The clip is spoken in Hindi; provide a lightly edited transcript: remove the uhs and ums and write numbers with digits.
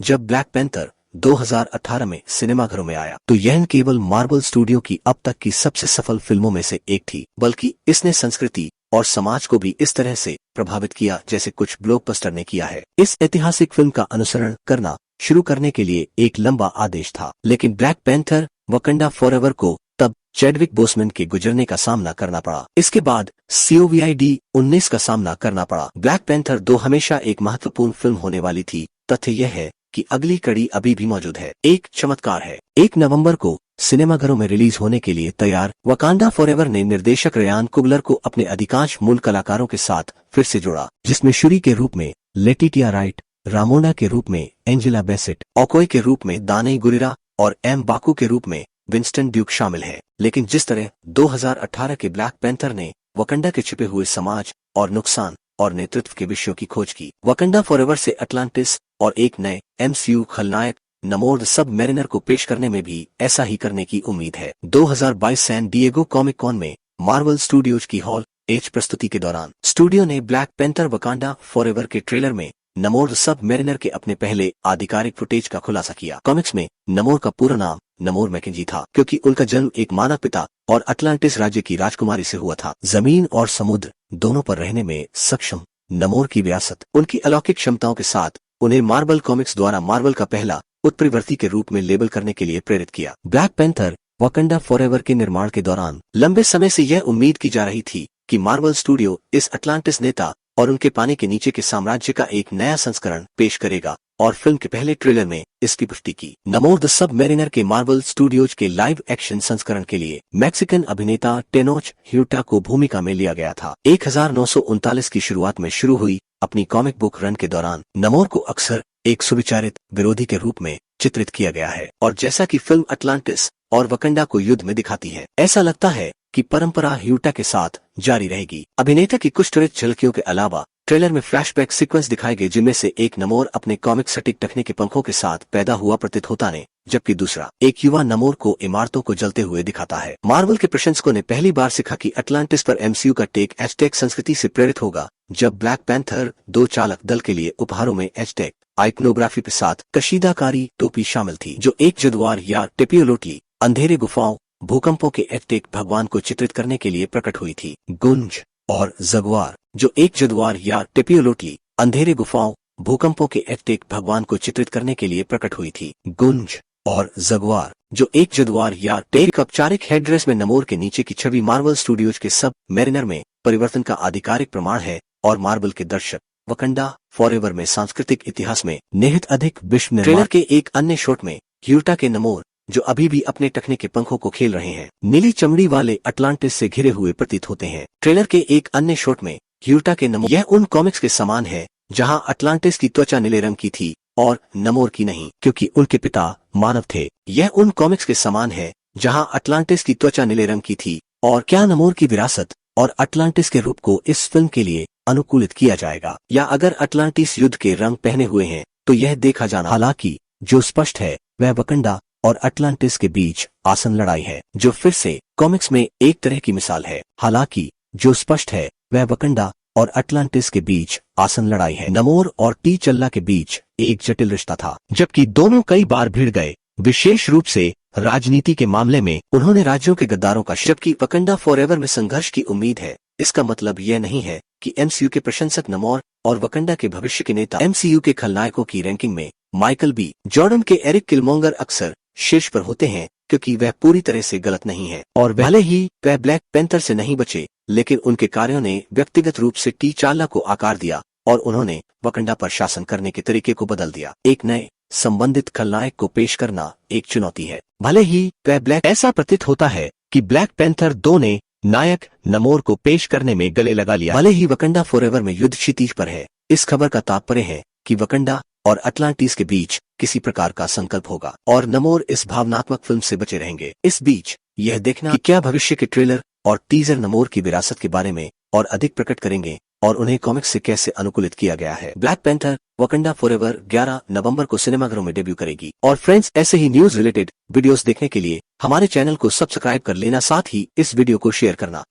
जब ब्लैक पैंथर 2018 में सिनेमाघरों में आया तो यह न केवल मार्वल स्टूडियो की अब तक की सबसे सफल फिल्मों में से एक थी, बल्कि इसने संस्कृति और समाज को भी इस तरह से प्रभावित किया जैसे कुछ ब्लॉकबस्टर ने किया है। इस ऐतिहासिक फिल्म का अनुसरण करना शुरू करने के लिए एक लंबा आदेश था, लेकिन ब्लैक पैंथर वकंडा फॉरएवर को तब चैडविक बोसमैन के गुजरने का सामना करना पड़ा। इसके बाद COVID-19 का सामना करना पड़ा। ब्लैक पैंथर 2 हमेशा एक महत्वपूर्ण फिल्म होने वाली थी। तथ्य यह है कि अगली कड़ी अभी भी मौजूद है। एक चमत्कार है। 1 नवंबर को सिनेमाघरों में रिलीज होने के लिए तैयार वकांडा फॉरएवर ने निर्देशक रयान कुगलर को अपने अधिकांश मूल कलाकारों के साथ फिर से जोड़ा, जिसमें शुरी के रूप में लेटिटिया राइट, रामोना के रूप में एंजेला बेसेट, ओकोई के रूप में दानई गुरिरा और एम बाकू के रूप में विंस्टन ड्यूक शामिल है। लेकिन जिस तरह 2018 के ब्लैक पैंथर ने वकंडा के छिपे हुए समाज और नुकसान और नेतृत्व के विषयों की खोज की, वकंडा फॉरएवर से अटलांटिस और एक नए MCU खलनायक नमोर द सबमरीनर को पेश करने में भी ऐसा ही करने की उम्मीद है। 2022 सैन डिएगो कॉमिक कॉन में मार्वल स्टूडियोज की हॉल H प्रस्तुति के दौरान स्टूडियो ने ब्लैक पैंथर वकांडा फॉरएवर के ट्रेलर में नमोर द सबमरीनर के अपने पहले आधिकारिक फुटेज का खुलासा किया। कॉमिक्स में नमोर का पूरा नाम नमोर मैकेंजी था, क्योंकि उनका जन्म एक मानव पिता और अटलांटिस राज्य की राजकुमारी से हुआ था। जमीन और समुद्र दोनों पर रहने में सक्षम नमोर की विरासत उनकी अलौकिक क्षमताओं के साथ उन्हें मार्वल कॉमिक्स द्वारा मार्वल का पहला उत्परिवर्ती के रूप में लेबल करने के लिए प्रेरित किया। ब्लैक पैंथर वकंडा फॉरएवर के निर्माण के दौरान लंबे समय से यह उम्मीद की जा रही थी कि मार्वल स्टूडियो इस अटलांटिस नेता और उनके पानी के नीचे के साम्राज्य का एक नया संस्करण पेश करेगा, और फिल्म के पहले ट्रेलर में इसकी पुष्टि की। नमोर द सबमरीनर के मार्वल स्टूडियोज के लाइव एक्शन संस्करण के लिए मैक्सिकन अभिनेता टेनोच ह्यूटा को भूमिका में लिया गया था। 1939 की शुरुआत में शुरू हुई अपनी कॉमिक बुक रन के दौरान नमोर को अक्सर एक सुविचारित विरोधी के रूप में चित्रित किया गया है, और जैसा कि फिल्म अटलांटिस और वकंडा को युद्ध में दिखाती है, ऐसा लगता है कि परंपरा ह्यूटा के साथ जारी रहेगी। अभिनेता की कुछ त्वरित झलकियों के अलावा ट्रेलर में फ्लैशबैक सीक्वेंस दिखाए गए, जिनमें से एक नमोर अपने कॉमिक सटीक टखने के पंखों के साथ पैदा हुआ प्रतीत होता है, जबकि दूसरा एक युवा नमोर को इमारतों को जलते हुए दिखाता है। मार्वल के प्रशंसकों ने पहली बार सीखा कि अटलांटिस पर MCU का टेक एज़टेक संस्कृति से प्रेरित होगा, जब ब्लैक पैंथर 2 चालक दल के लिए उपहारों में एज़टेक आइकनोग्राफी के साथ कशीदाकारी टोपी शामिल थी, जो एक जदवार या टेपियोलोटली अंधेरे गुफाओं भूकंपों के एज़टेक भगवान को चित्रित करने के लिए प्रकट हुई थी। गुंज और जगुआर, जो एक जदवार या टेपियोलोटली अंधेरे गुफाओं भूकंपों के एज़टेक भगवान को चित्रित करने के लिए प्रकट हुई थी। गुंज और जगुआर, जो एक जदवार या टेक औपचारिक हेडड्रेस में नमोर के नीचे की छवि मार्वल स्टूडियोज के सब मैरिनर में परिवर्तन का आधिकारिक प्रमाण है, और मार्वल के दर्शक वकंडा फॉरएवर में सांस्कृतिक इतिहास में निहित अधिक विश्व निर्माण। ट्रेलर के एक अन्य शॉट में ह्यूटा के नमोर, जो अभी भी अपने टखने के पंखों को खेल रहे हैं, नीली चमड़ी वाले अटलांटिस से घिरे हुए प्रतीत होते हैं। ट्रेलर के एक अन्य शॉट में ह्यूटा के नमोर, यह उन कॉमिक्स के समान है जहां अटलांटिस की त्वचा नीले रंग की थी और नमोर की नहीं, क्योंकि उनके पिता मानव थे। यह उन कॉमिक्स के समान है जहां अटलांटिस की त्वचा नीले रंग की थी। और क्या नमोर की विरासत और अटलांटिस के रूप को इस फिल्म के लिए अनुकूलित किया जाएगा, या अगर अटलांटिस युद्ध के रंग पहने हुए हैं तो यह देखा जाना। हालांकि जो स्पष्ट है वह वकंडा और अटलांटिस के बीच आसन लड़ाई है, जो फिर से कॉमिक्स में एक तरह की मिसाल है। हालांकि जो स्पष्ट है वह वकंडा और अटलांटिस के बीच आसन लड़ाई है। नमोर और टी-चल्ला के बीच एक जटिल रिश्ता था, जबकि दोनों कई बार भिड़ गए, विशेष रूप से राजनीति के मामले में उन्होंने राज्यों के गद्दारों का। जबकि वकंडा फॉरएवर में संघर्ष की उम्मीद है, इसका मतलब यह नहीं है कि MCU के प्रशंसक नमोर और वकंडा के भविष्य के नेता MCU के खलनायकों की रैंकिंग में माइकल बी जॉर्डन के एरिक किलमोंगर अक्सर शीर्ष पर होते हैं, क्योंकि वह पूरी तरह से गलत नहीं है, और भले ही वह ब्लैक पैंथर से नहीं बचे, लेकिन उनके कार्यों ने व्यक्तिगत रूप से टी-चाला को आकार दिया और उन्होंने वकंडा पर शासन करने के तरीके को बदल दिया। एक नए संबंधित खलनायक को पेश करना एक चुनौती है। भले ही वह ब्लैक, ऐसा प्रतीत होता है कि ब्लैक पैंथर 2 ने नायक नमोर को पेश करने में गले लगा लिया। भले ही वकंडा फॉरएवर में युद्ध क्षितिज पर है, इस खबर का तात्पर्य है कि वकंडा और अटलांटिस के बीच किसी प्रकार का संकल्प होगा, और नमोर इस भावनात्मक फिल्म से बचे रहेंगे। इस बीच यह देखना कि क्या भविष्य के ट्रेलर और टीजर नमोर की विरासत के बारे में और अधिक प्रकट करेंगे और उन्हें कॉमिक्स से कैसे अनुकूलित किया गया है। ब्लैक पैंथर वकंडा फॉरएवर 11 नवंबर को सिनेमाघरों में डेब्यू करेगी। और फ्रेंड्स, ऐसे ही न्यूज रिलेटेड वीडियोस देखने के लिए हमारे चैनल को सब्सक्राइब कर लेना, साथ ही इस वीडियो को शेयर करना।